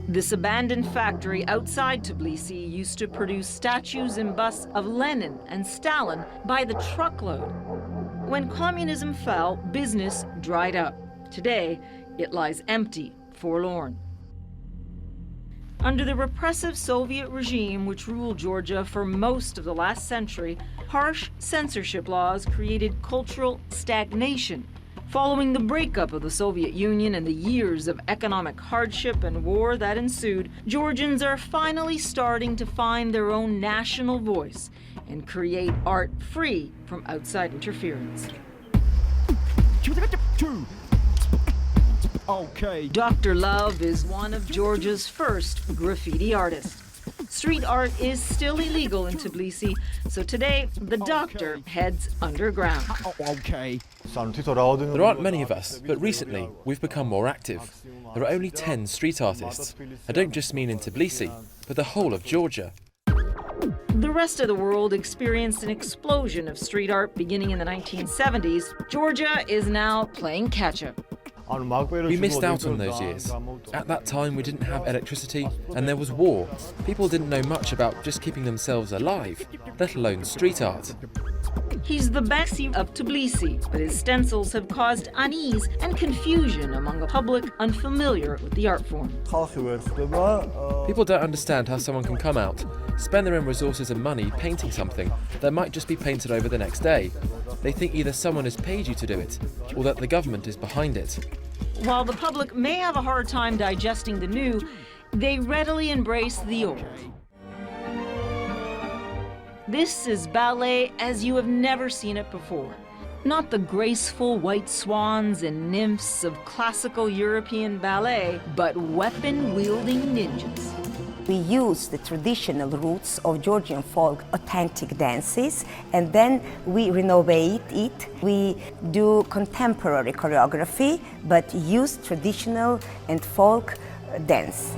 This abandoned factory outside Tbilisi used to produce statues and busts of Lenin and Stalin by the truckload. When communism fell, business dried up. Today, it lies empty, forlorn. Under the repressive Soviet regime which ruled Georgia for most of the last century, harsh censorship laws created cultural stagnation. Following the breakup of the Soviet Union and the years of economic hardship and war that ensued, Georgians are finally starting to find their own national voice and create art free from outside interference. Okay. Dr. Love is one of Georgia's first graffiti artists. Street art is still illegal in Tbilisi, so today the doctor heads underground. Okay. There aren't many of us, but recently we've become more active. There are only 10 street artists. I don't just mean in Tbilisi, but the whole of Georgia. The rest of the world experienced an explosion of street art beginning in the 1970s. Georgia is now playing catch-up. We missed out on those years. At that time, we didn't have electricity, and there was war. People didn't know much about just keeping themselves alive, let alone street art. He's the Banksy of Tbilisi, but his stencils have caused unease and confusion among the public unfamiliar with the art form. People don't understand how someone can come out, spend their own resources and money painting something that might just be painted over the next day. They think either someone has paid you to do it, or that the government is behind it. While the public may have a hard time digesting the new, they readily embrace the old. This is ballet as you have never seen it before. Not the graceful white swans and nymphs of classical European ballet, but weapon-wielding ninjas. We use the traditional roots of Georgian folk authentic dances, and then we renovate it. We do contemporary choreography, but use traditional and folk dance.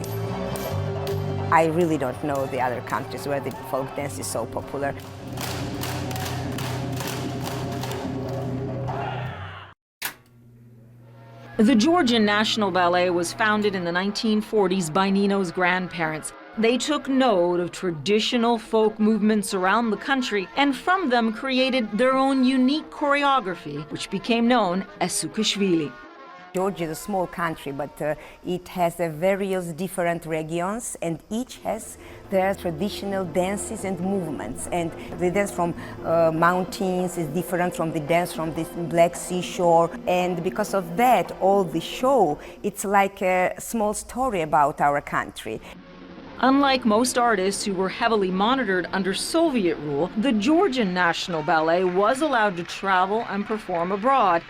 I really don't know the other countries where the folk dance is so popular. The Georgian National Ballet was founded in the 1940s by Nino's grandparents. They took note of traditional folk movements around the country and from them created their own unique choreography, which became known as Sukashvili. Georgia is a small country, but it has various different regions, and each has their traditional dances and movements. And the dance from mountains is different from the dance from the Black Sea shore. And because of that, all the show, it's like a small story about our country. Unlike most artists who were heavily monitored under Soviet rule, the Georgian National Ballet was allowed to travel and perform abroad.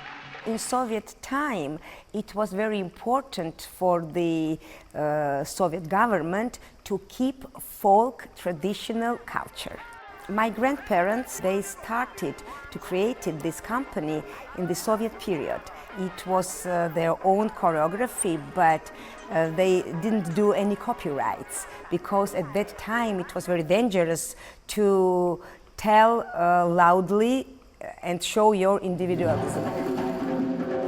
In Soviet time, it was very important for the Soviet government to keep folk traditional culture. My grandparents, they started to create this company in the Soviet period. It was their own choreography, but they didn't do any copyrights because at that time it was very dangerous to tell loudly and show your individualism.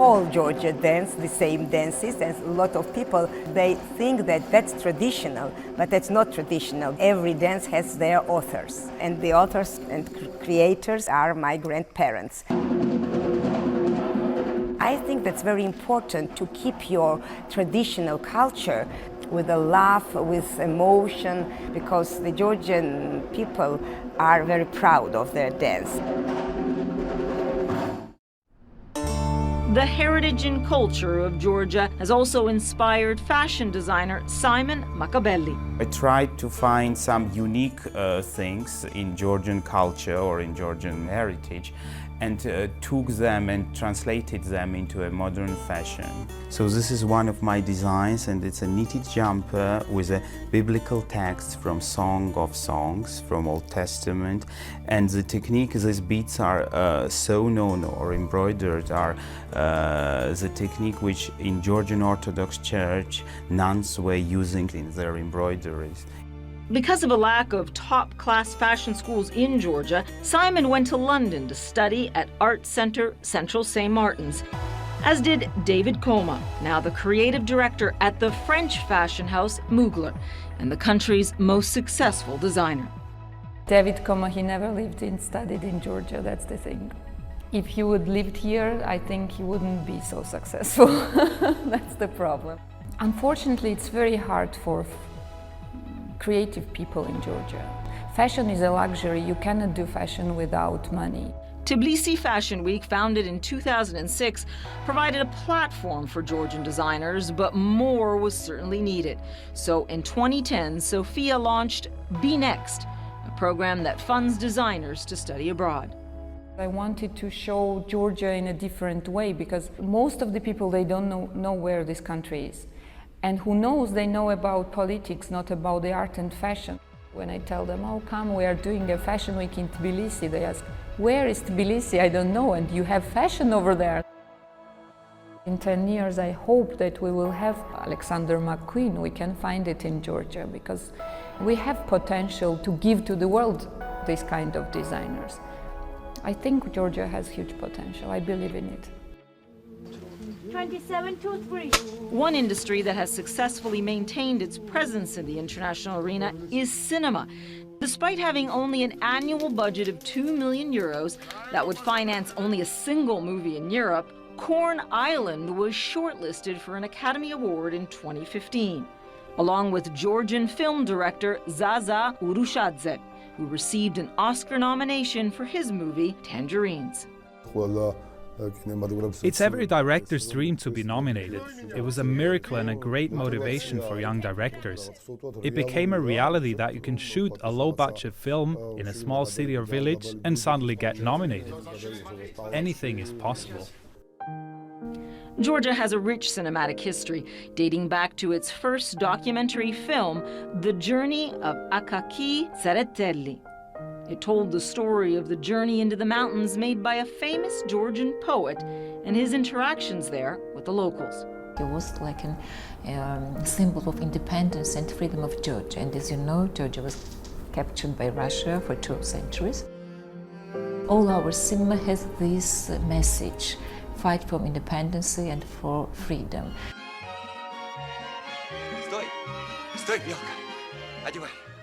All Georgia dance the same dances, and a lot of people, they think that that's traditional, but that's not traditional. Every dance has their authors, and the authors and creators are my grandparents. I think that's very important to keep your traditional culture with a laugh, with emotion, because the Georgian people are very proud of their dance. The heritage and culture of Georgia has also inspired fashion designer Simon Macabelli. I tried to find some unique things in Georgian culture or in Georgian heritage and took them and translated them into a modern fashion. So this is one of my designs, and it's a knitted jumper with a biblical text from Song of Songs from Old Testament. And the technique, these beads are sewn on or embroidered are the technique which in Georgian Orthodox Church nuns were using in their embroideries. Because of a lack of top-class fashion schools in Georgia, Simon went to London to study at Art Centre Central St. Martin's. as did David Koma, now the creative director at the French fashion house Mugler, and the country's most successful designer. David Koma, he never lived and studied in Georgia, that's the thing. If he would lived here, I think he wouldn't be so successful. That's the problem. Unfortunately, it's very hard for creative people in Georgia. Fashion is a luxury. You cannot do fashion without money. Tbilisi Fashion Week, founded in 2006, provided a platform for Georgian designers, but more was certainly needed. So in 2010, Sofia launched Be Next, a program that funds designers to study abroad. I wanted to show Georgia in a different way because most of the people, they don't know where this country is. And who knows, they know about politics, not about the art and fashion. When I tell them, oh, come, we are doing a fashion week in Tbilisi, they ask, where is Tbilisi? I don't know, and you have fashion over there. In 10 years, I hope that we will have Alexander McQueen. We can find it in Georgia because we have potential to give to the world this kind of designers. I think Georgia has huge potential. I believe in it. 27-3. One industry that has successfully maintained its presence in the international arena is cinema. Despite having only an annual budget of 2 million euros that would finance only a single movie in Europe, Corn Island was shortlisted for an Academy Award in 2015, along with Georgian film director Zaza Urushadze, who received an Oscar nomination for his movie Tangerines. It's every director's dream to be nominated. It was a miracle and a great motivation for young directors. It became a reality that you can shoot a low-budget film in a small city or village and suddenly get nominated. Anything is possible. Georgia has a rich cinematic history, dating back to its first documentary film, The Journey of Akaki Tsereteli. It told the story of the journey into the mountains made by a famous Georgian poet and his interactions there with the locals. It was like a symbol of independence and freedom of Georgia. And as you know, Georgia was captured by Russia for 2 centuries. All our cinema has this message: fight for independence and for freedom.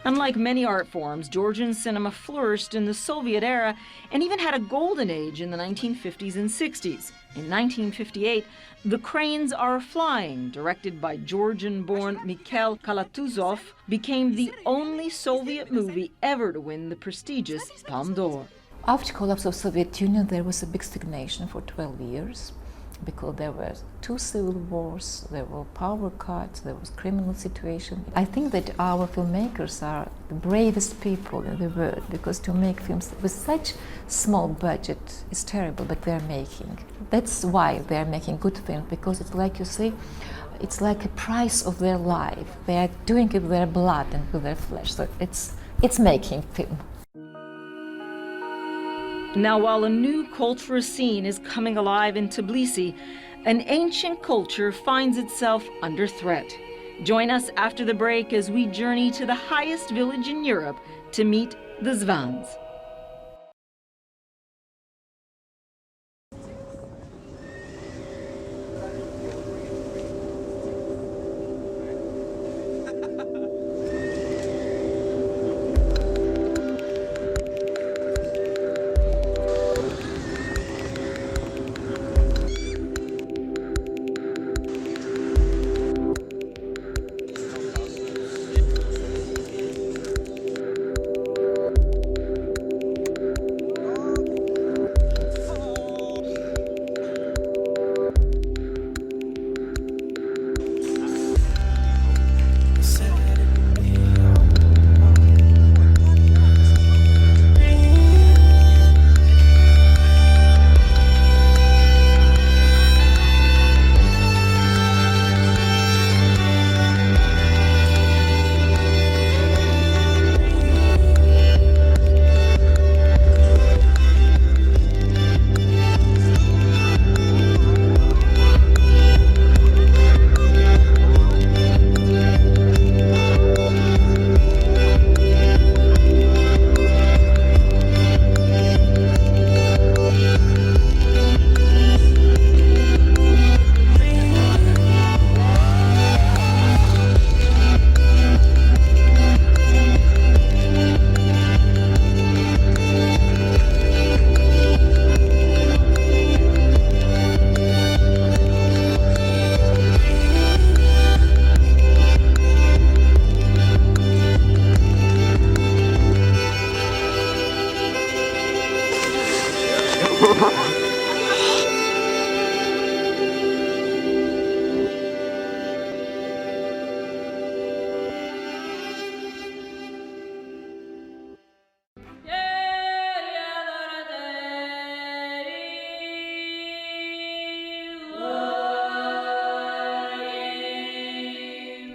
Unlike many art forms, Georgian cinema flourished in the Soviet era and even had a golden age in the 1950s and 60s. In 1958, The Cranes Are Flying, directed by Georgian-born Mikhail Kalatuzov, became the only Soviet movie ever to win the prestigious Palme d'Or. After collapse of Soviet Union, there was a big stagnation for 12 years because there were 2 civil wars, there were power cuts, there was criminal situation. I think that our filmmakers are the bravest people in the world because to make films with such small budget is terrible, but they're making. That's why they're making good films, because it's like you say, it's like a price of their life. They are doing it with their blood and with their flesh, so it's making film. Now, while a new cultural scene is coming alive in Tbilisi, an ancient culture finds itself under threat. Join us after the break as we journey to the highest village in Europe to meet the Zvans.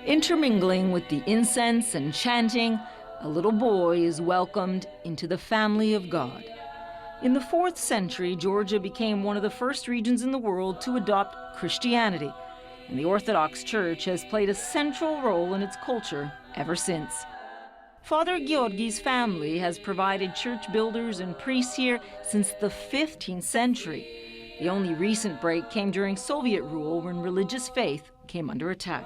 Intermingling with the incense and chanting, a little boy is welcomed into the family of God. In the 4th century, Georgia became one of the first regions in the world to adopt Christianity, and the Orthodox Church has played a central role in its culture ever since. Father Georgi's family has provided church builders and priests here since the 15th century. The only recent break came during Soviet rule when religious faith came under attack.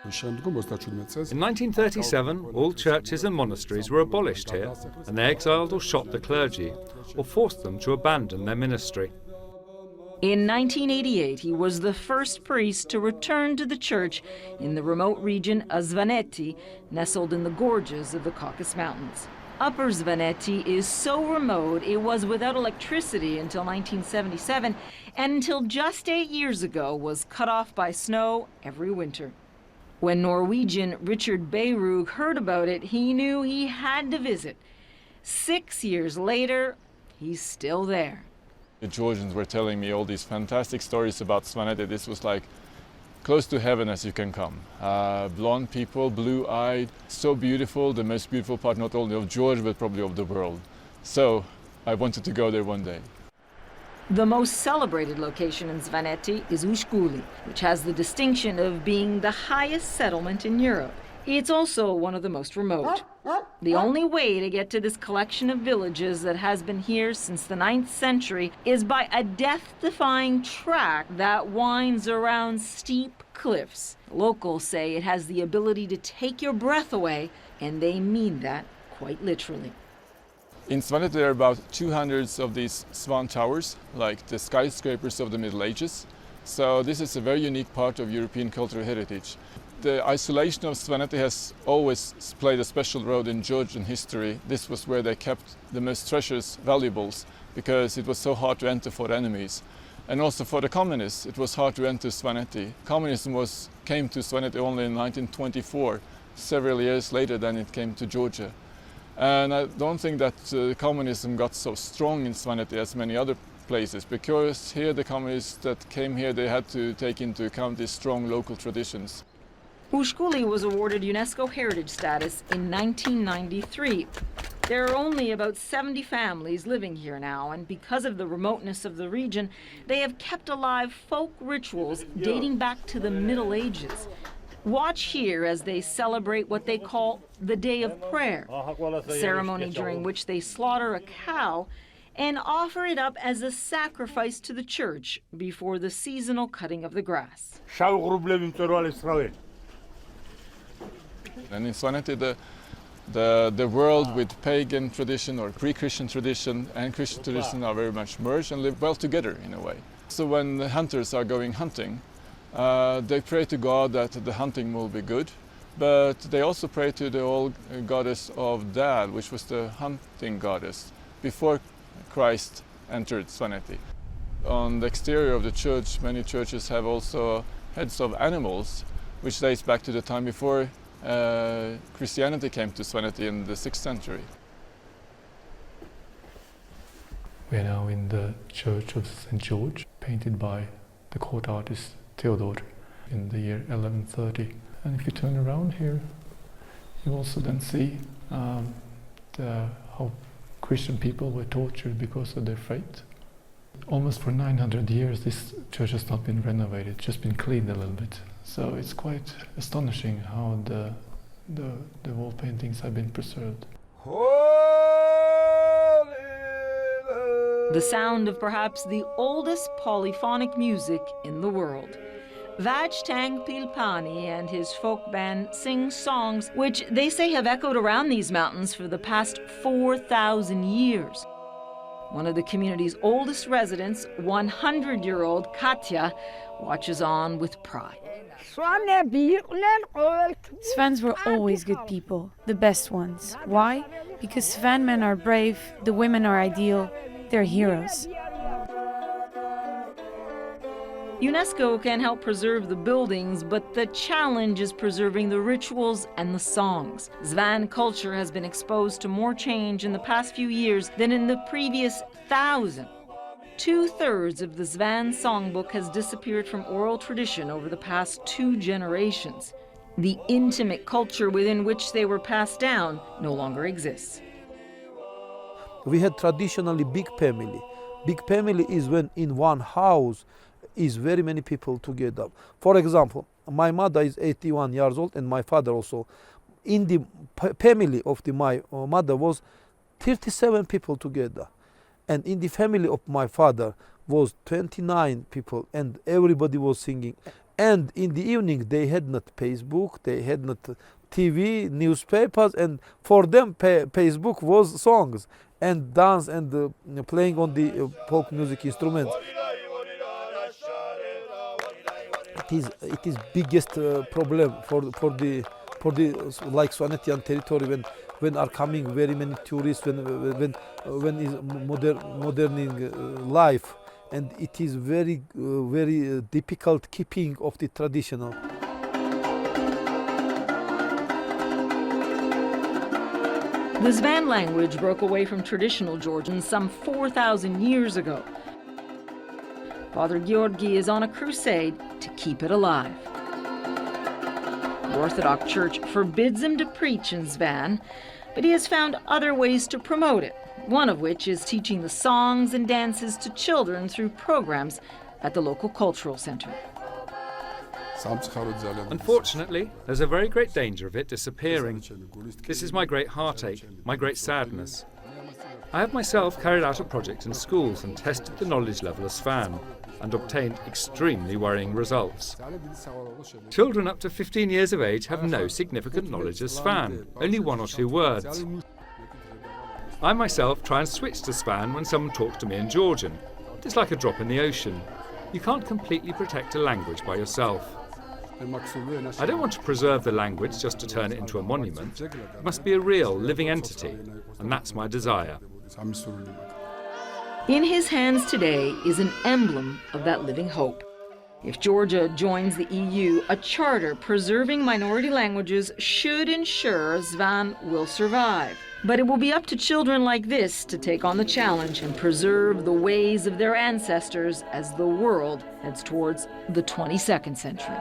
In 1937, all churches and monasteries were abolished here, and they exiled or shot the clergy, or forced them to abandon their ministry. In 1988, he was the first priest to return to the church in the remote region of Svaneti, nestled in the gorges of the Caucasus Mountains. Upper Svaneti is so remote it was without electricity until 1977, and until just 8 years ago was cut off by snow every winter. When Norwegian Richard Beirug heard about it, he knew he had to visit. 6 years later, he's still there. The Georgians were telling me all these fantastic stories about Svaneti. This was like close to heaven as you can come. Blonde people, blue-eyed, so beautiful, the most beautiful part not only of Georgia but probably of the world. So I wanted to go there one day. The most celebrated location in Svaneti is Ushkuli, which has the distinction of being the highest settlement in Europe. It's also one of the most remote. The only way to get to this collection of villages that has been here since the 9th century is by a death-defying track that winds around steep cliffs. Locals say it has the ability to take your breath away, and they mean that quite literally. In Svaneti there are about 200 of these swan towers, like the skyscrapers of the Middle Ages. So this is a very unique part of European cultural heritage. The isolation of Svaneti has always played a special role in Georgian history. This was where they kept the most precious valuables because it was so hard to enter for enemies. And also for the communists, it was hard to enter Svaneti. Communism came to Svaneti only in 1924, several years later than it came to Georgia. And I don't think that communism got so strong in Svaneti as many other places, because here the communists that came here, they had to take into account these strong local traditions. Ushkuli was awarded UNESCO heritage status in 1993. There are only about 70 families living here now, and because of the remoteness of the region, they have kept alive folk rituals dating back to the Middle Ages. Watch here as they celebrate what they call the Day of Prayer, a ceremony during which they slaughter a cow and offer it up as a sacrifice to the church before the seasonal cutting of the grass. And in Svaneti, the world with pagan tradition or pre-Christian tradition and Christian tradition are very much merged and live well together in a way. So when the hunters are going hunting, they pray to God that the hunting will be good, but they also pray to the old goddess of Dad, which was the hunting goddess, before Christ entered Svaneti. On the exterior of the church, many churches have also heads of animals, which dates back to the time before Christianity came to Svaneti in the 6th century. We are now in the Church of St. George, painted by the court artist Theodore in the year 1130. And if you turn around here, you also then see how Christian people were tortured because of their faith. Almost for 900 years this church has not been renovated, just been cleaned a little bit. So it's quite astonishing how the wall paintings have been preserved. The sound of perhaps the oldest polyphonic music in the world. Vajtang Pilpani and his folk band sing songs which they say have echoed around these mountains for the past 4,000 years. One of the community's oldest residents, 100-year-old Katya, watches on with pride. Svans were always good people, the best ones. Why? Because Svan men are brave, the women are ideal, they're heroes. UNESCO can help preserve the buildings, but the challenge is preserving the rituals and the songs. Svan culture has been exposed to more change in the past few years than in the previous 1,000. 2/3 of the Svan songbook has disappeared from oral tradition over the past 2 generations. The intimate culture within which they were passed down no longer exists. We had traditionally big family. Big family is when in one house is very many people together. For example, my mother is 81 years old and my father also. In the family of my mother was 37 people together. And in the family of my father was 29 people and everybody was singing. And in the evening they had not Facebook, they had not TV, newspapers, and for them Facebook was songs and dance and playing on the folk music instruments. It is biggest problem for the like Swanetian territory when are coming very many tourists when is moderning life, and it is very difficult keeping of the traditional. The Zvan language broke away from traditional Georgians some 4,000 years ago. Father Georgi is on a crusade to keep it alive. The Orthodox Church forbids him to preach in Zvan, but he has found other ways to promote it, one of which is teaching the songs and dances to children through programs at the local cultural center. Unfortunately, there's a very great danger of it disappearing. This is my great heartache, my great sadness. I have myself carried out a project in schools and tested the knowledge level of Svan and obtained extremely worrying results. Children up to 15 years of age have no significant knowledge of Svan, only 1 or 2 words. I myself try and switch to Svan when someone talks to me in Georgian. It's like a drop in the ocean. You can't completely protect a language by yourself. I don't want to preserve the language just to turn it into a monument. It must be a real, living entity, and that's my desire. In his hands today is an emblem of that living hope. If Georgia joins the EU, a charter preserving minority languages should ensure Zvan will survive. But it will be up to children like this to take on the challenge and preserve the ways of their ancestors as the world heads towards the 22nd century.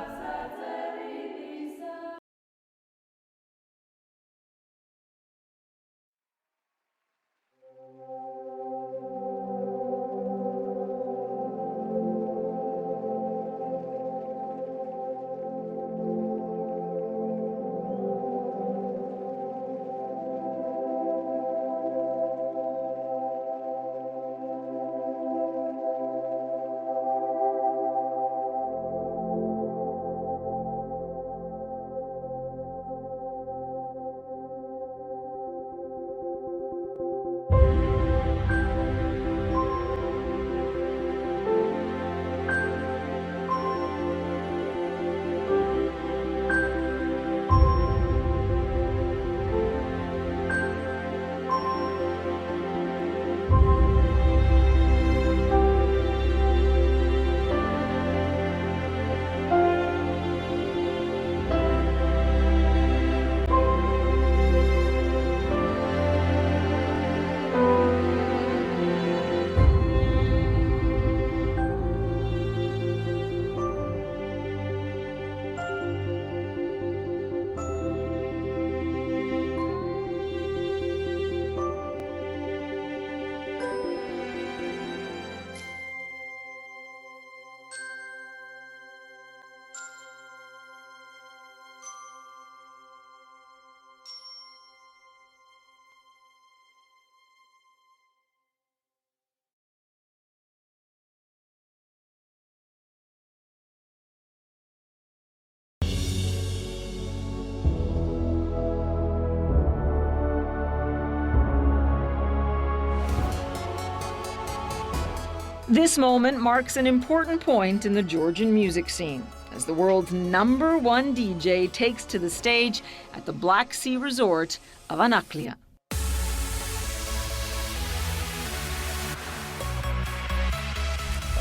This moment marks an important point in the Georgian music scene, as the world's #1 DJ takes to the stage at the Black Sea resort of Anaklia.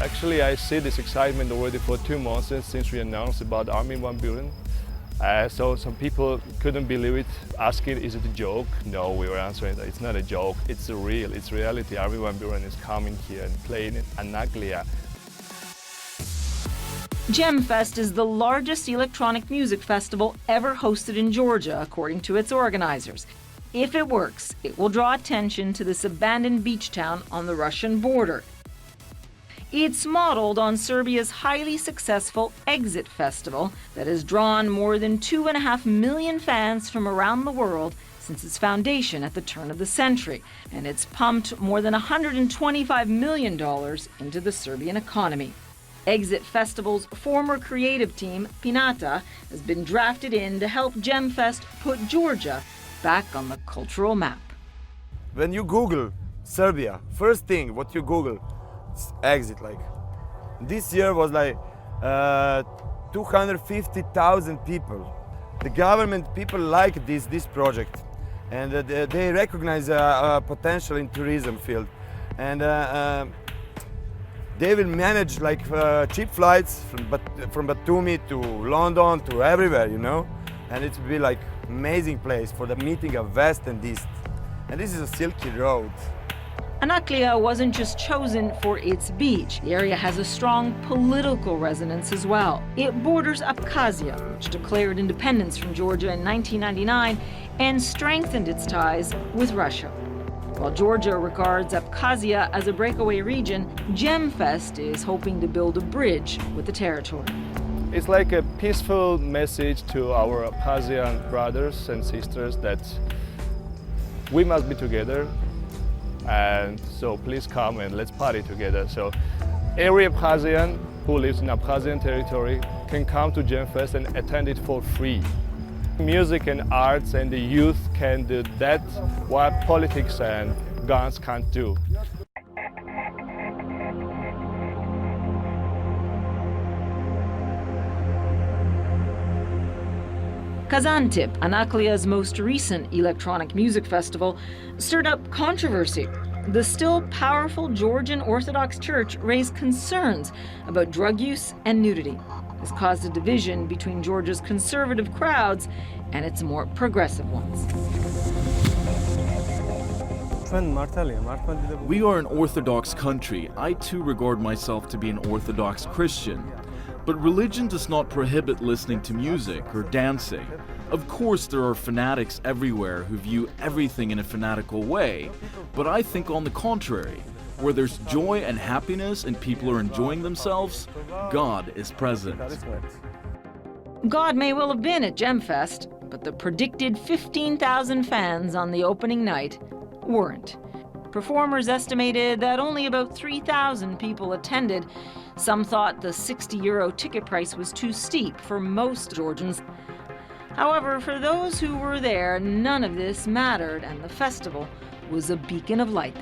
Actually, I see this excitement already for 2 months since we announced about Army 1 Buren. So some people couldn't believe it, asking, is it a joke? No, we were answering that it's not a joke, it's real, it's reality. Army 1 Buren is coming here and playing in Anaklia. GemFest is the largest electronic music festival ever hosted in Georgia, according to its organizers. If it works, it will draw attention to this abandoned beach town on the Russian border. It's modeled on Serbia's highly successful Exit Festival that has drawn more than 2.5 million fans from around the world since its foundation at the turn of the century, and it's pumped more than $125 million into the Serbian economy. Exit Festival's former creative team, Pinata, has been drafted in to help GemFest put Georgia back on the cultural map. When you Google Serbia, first thing what you Google is Exit. Like this year was like 250,000 people. The government people like this project, and they recognize potential in tourism field, and they will manage like cheap flights from Batumi to London to everywhere, you know, and it will be like amazing place for the meeting of West and East. And this is a silky road. Anaklia wasn't just chosen for its beach. The area has a strong political resonance as well. It borders Abkhazia, which declared independence from Georgia in 1999 and strengthened its ties with Russia. While Georgia regards Abkhazia as a breakaway region, GemFest is hoping to build a bridge with the territory. It's like a peaceful message to our Abkhazian brothers and sisters that we must be together, and so please come and let's party together. So every Abkhazian who lives in Abkhazian territory can come to GemFest and attend it for free. Music and arts and the youth can do that what politics and guns can't do. Kazantip, Anaklia's most recent electronic music festival, stirred up controversy. The still powerful Georgian Orthodox Church raised concerns about drug use and nudity. This caused a division between Georgia's conservative crowds and its more progressive ones. We are an Orthodox country. I too regard myself to be an Orthodox Christian. But religion does not prohibit listening to music or dancing. Of course, there are fanatics everywhere who view everything in a fanatical way, but I think on the contrary. Where there's joy and happiness and people are enjoying themselves, God is present. God may well have been at GemFest, but the predicted 15,000 fans on the opening night weren't. Performers estimated that only about 3,000 people attended. Some thought the €60 ticket price was too steep for most Georgians. However, for those who were there, none of this mattered, and the festival was a beacon of light.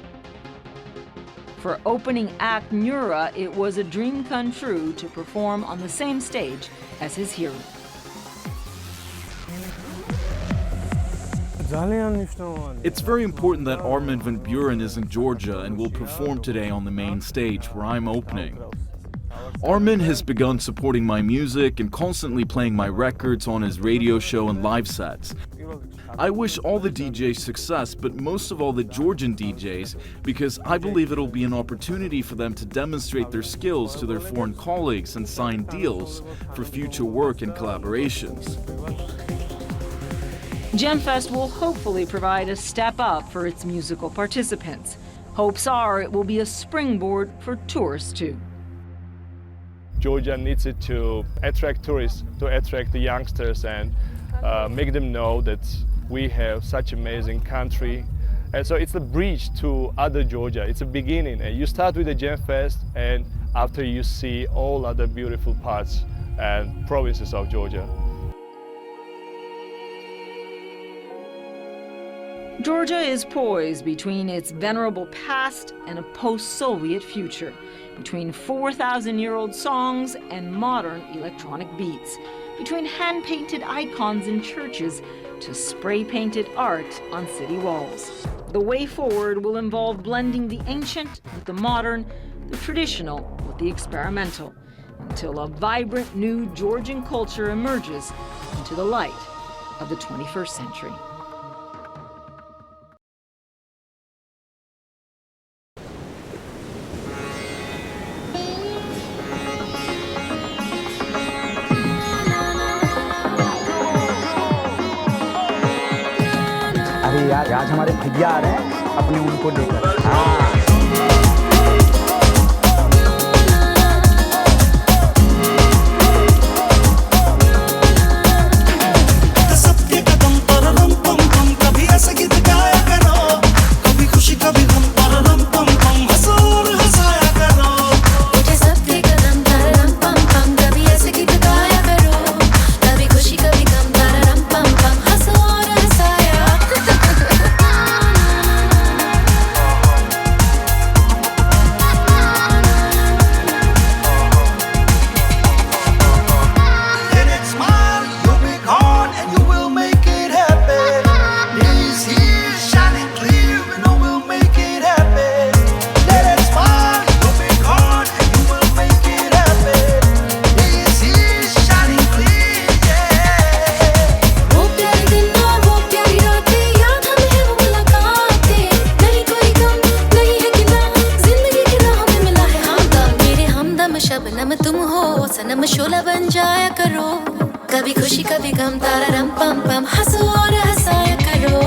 For opening act Nura, it was a dream come true to perform on the same stage as his hero. It's very important that Armin van Buren is in Georgia and will perform today on the main stage where I'm opening. Armin has begun supporting my music and constantly playing my records on his radio show and live sets. I wish all the DJs success, but most of all the Georgian DJs, because I believe it'll be an opportunity for them to demonstrate their skills to their foreign colleagues and sign deals for future work and collaborations. GemFest will hopefully provide a step up for its musical participants. Hopes are it will be a springboard for tourists too. Georgia needs it to attract tourists, to attract the youngsters and make them know that we have such amazing country. And so it's a bridge to other Georgia. It's a beginning. And you start with the GemFest, and after you see all other beautiful parts and provinces of Georgia. Georgia is poised between its venerable past and a post-Soviet future, between 4,000-year-old songs and modern electronic beats, between hand-painted icons in churches to spray-painted art on city walls. The way forward will involve blending the ancient with the modern, the traditional with the experimental, until a vibrant new Georgian culture emerges into the light of the 21st century. यार आज हमारे भैया आ रहे हैं अपने उनको लेकर। हाँ तुम हो सनम शोला बन जाया करो कभी खुशी कभी गम तारा रम पम पम हंसो और हंसाया करो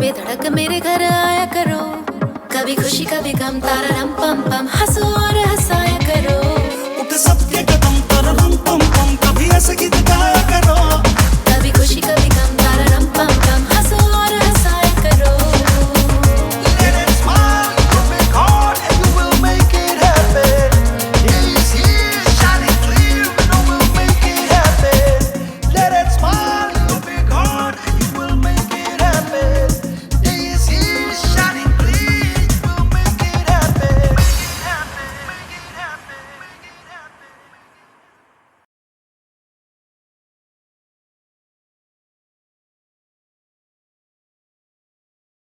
बेधड़क मेरे घर आया करो कभी खुशी कभी गम तारा रम पम पम हंसो और हंसाया करो उठ सबके कदम तारा रम पम पम कभी ऐसे गीत गाया